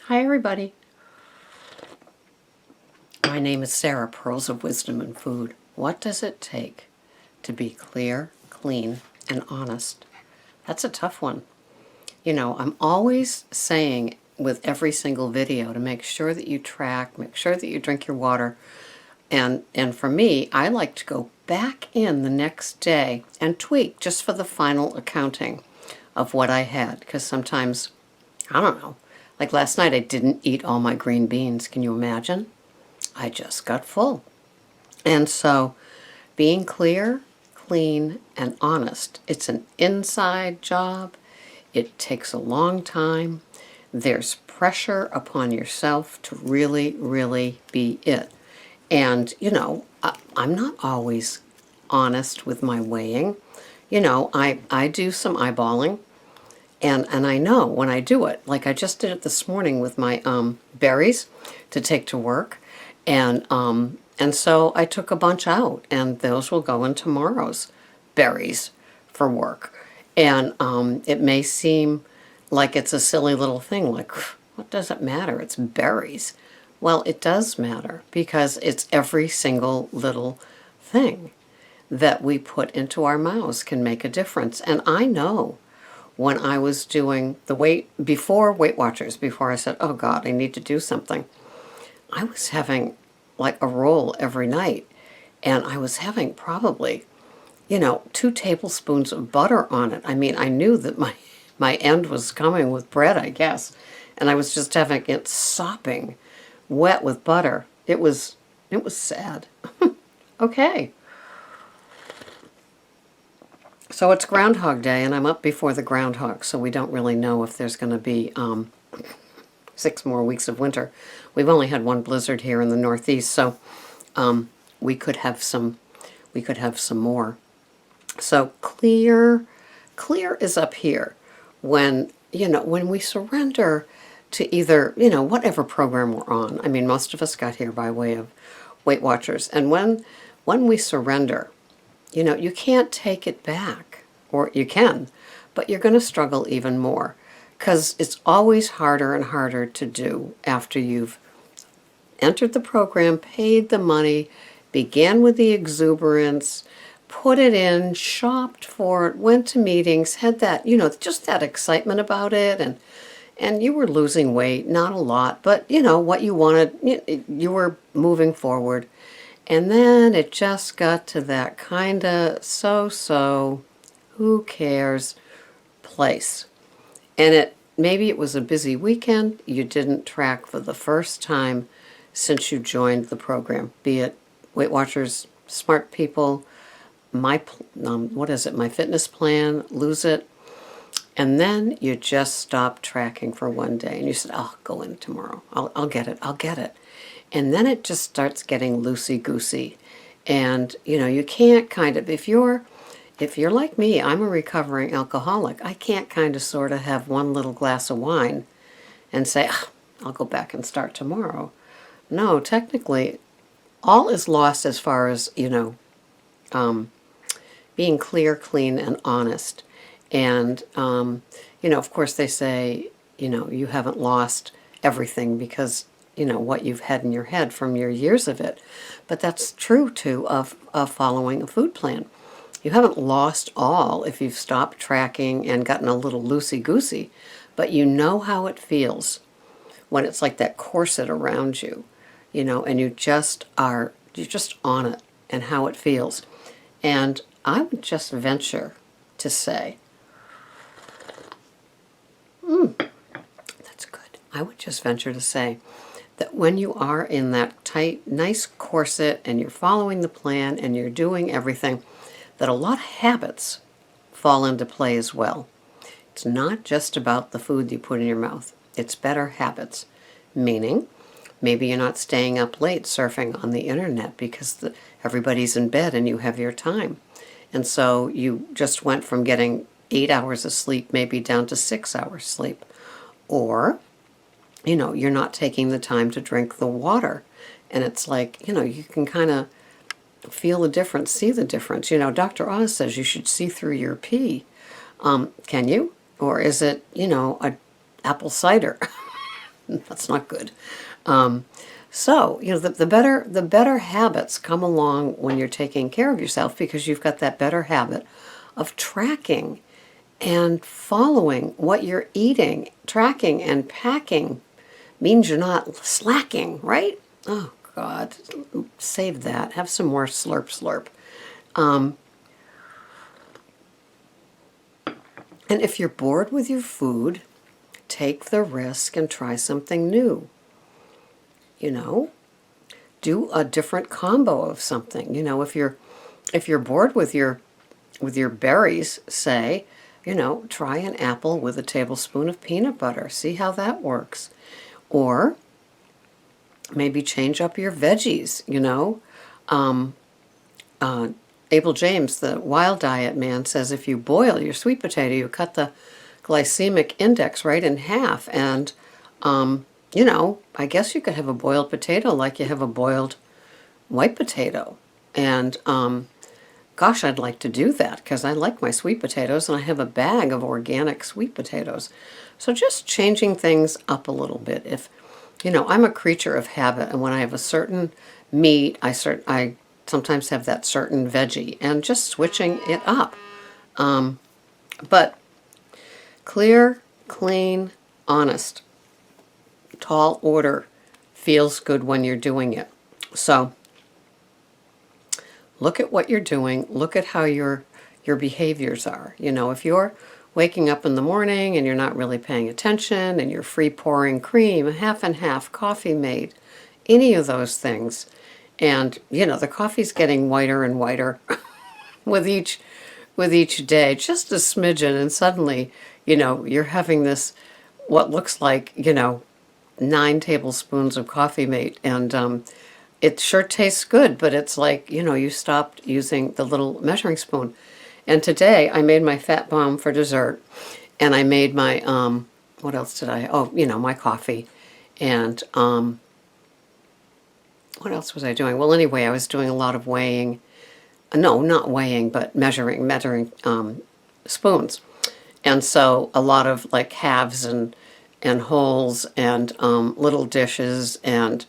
Hi everybody. My name is Sarah, Pearls of Wisdom and Food. What does it take to be clear, clean, and honest? That's a tough one. You know, I'm always saying with every single video to make sure that you track, make sure that you drink your water. And for me, I like to go back in the next day and tweak just for the final accounting of what I had. Because sometimes, I don't know, like last night I didn't eat all my green beans. Can you imagine? I just got full. And so being clear, clean, and honest, it's an inside job. It takes a long time. There's pressure upon yourself to really, really be it. And, you know, I'm not always honest with my weighing. You know, I do some eyeballing. And I know when I do it, like I just did it this morning with my berries to take to work. And so I took a bunch out, and those will go in tomorrow's berries for work. And it may seem like it's a silly little thing, like, what does it matter? It's berries. Well, it does matter because it's every single little thing that we put into our mouths can make a difference. And I know when I was doing the before Weight Watchers, before I said, oh God, I need to do something, I was having like a roll every night, and I was having probably, 2 tablespoons of butter on it. I mean, I knew that my end was coming with bread, I guess, and I was just having it sopping wet with butter. It was sad. Okay. So it's Groundhog Day, and I'm up before the groundhog, so we don't really know if there's going to be 6 more weeks of winter. We've only had one blizzard here in the Northeast, so we could have some more. So clear is up here when we surrender to either whatever program we're on. I mean, most of us got here by way of Weight Watchers, and when we surrender, you can't take it back, or you can, but you're going to struggle even more. Because it's always harder and harder to do after you've entered the program, paid the money, began with the exuberance, put it in, shopped for it, went to meetings, had that, just that excitement about it, and you were losing weight, not a lot, but, what you wanted, you were moving forward. And then it just got to that kind of so-so, who cares place. And maybe it was a busy weekend. You didn't track for the first time since you joined the program, be it Weight Watchers, Smart People, my fitness plan, Lose It. And then you just stopped tracking for one day, and you said, I'll go in tomorrow. I'll get it. And then it just starts getting loosey-goosey. And, you can't if you're like me, I'm a recovering alcoholic. I can't kind of sort of have one little glass of wine and say, I'll go back and start tomorrow. No, technically, all is lost as far as, being clear, clean, and honest. And, of course they say, you haven't lost everything because, what you've had in your head from your years of it. But that's true, too, of following a food plan. You haven't lost all if you've stopped tracking and gotten a little loosey-goosey, but you know how it feels when it's like that corset around you, and you're just on it and how it feels. And I would just venture to say, that's good. I would just venture to say that when you are in that tight, nice corset and you're following the plan and you're doing everything, that a lot of habits fall into play as well. It's not just about the food you put in your mouth. It's better habits, meaning maybe you're not staying up late surfing on the internet because everybody's in bed and you have your time. And so you just went from getting 8 hours of sleep maybe down to 6 hours sleep. Or, you're not taking the time to drink the water. And it's like, you can kind of feel the difference, see the difference. Dr. Oz says you should see through your pee. Can you? Or is it, a apple cider? That's not good. So, the better habits come along when you're taking care of yourself, because you've got that better habit of tracking and following what you're eating. Tracking and packing means you're not slacking, right? Oh, God. Save that. Have some more slurp slurp. And if you're bored with your food, take the risk and try something new. Do a different combo of something. If you're bored with your berries, say, try an apple with a tablespoon of peanut butter. See how that works. Or maybe change up your veggies. Abel James, the Wild Diet man, says if you boil your sweet potato, you cut the glycemic index right in half. And, I guess you could have a boiled potato like you have a boiled white potato. And, gosh, I'd like to do that because I like my sweet potatoes and I have a bag of organic sweet potatoes. So just changing things up a little bit. If, I'm a creature of habit, and when I have a certain meat, I sometimes have that certain veggie, and just switching it up. But clear, clean, honest, tall order feels good when you're doing it. So look at what you're doing. Look at how your behaviors are. If you're waking up in the morning and you're not really paying attention and you're free pouring cream, half and half, coffee made, any of those things, and the coffee's getting whiter and whiter with each day, just a smidgen, and suddenly you're having this what looks like 9 tablespoons of coffee mate, and it sure tastes good, but it's like you stopped using the little measuring spoon. And today I made my fat bomb for dessert, and I made my what else did I? Oh, my coffee, and what else was I doing? Well, anyway, I was doing a lot of weighing. No, not weighing, but measuring spoons. And so a lot of like halves and wholes and little dishes. And,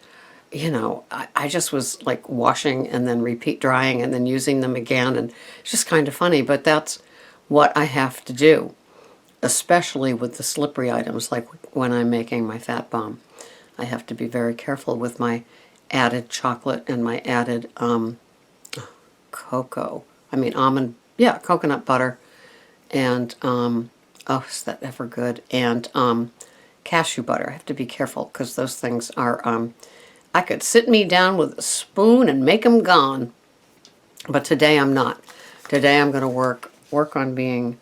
I just was like washing and then repeat drying and then using them again. And it's just kind of funny, but that's what I have to do, especially with the slippery items, like when I'm making my fat bomb. I have to be very careful with my added chocolate and my added coconut butter, and is that ever good? And cashew butter. I have to be careful because those things are, I could sit me down with a spoon and make them gone. But today I'm not. Today I'm going to work on being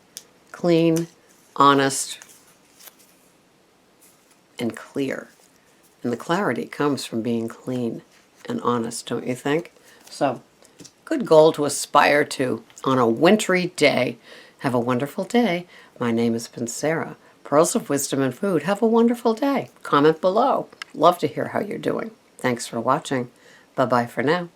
clean, honest, and clear. And the clarity comes from being clean and honest, don't you think? So, good goal to aspire to on a wintry day. Have a wonderful day. My name has been Sarah. Pearls of Wisdom and Food. Have a wonderful day. Comment below. Love to hear how you're doing. Thanks for watching. Bye-bye for now.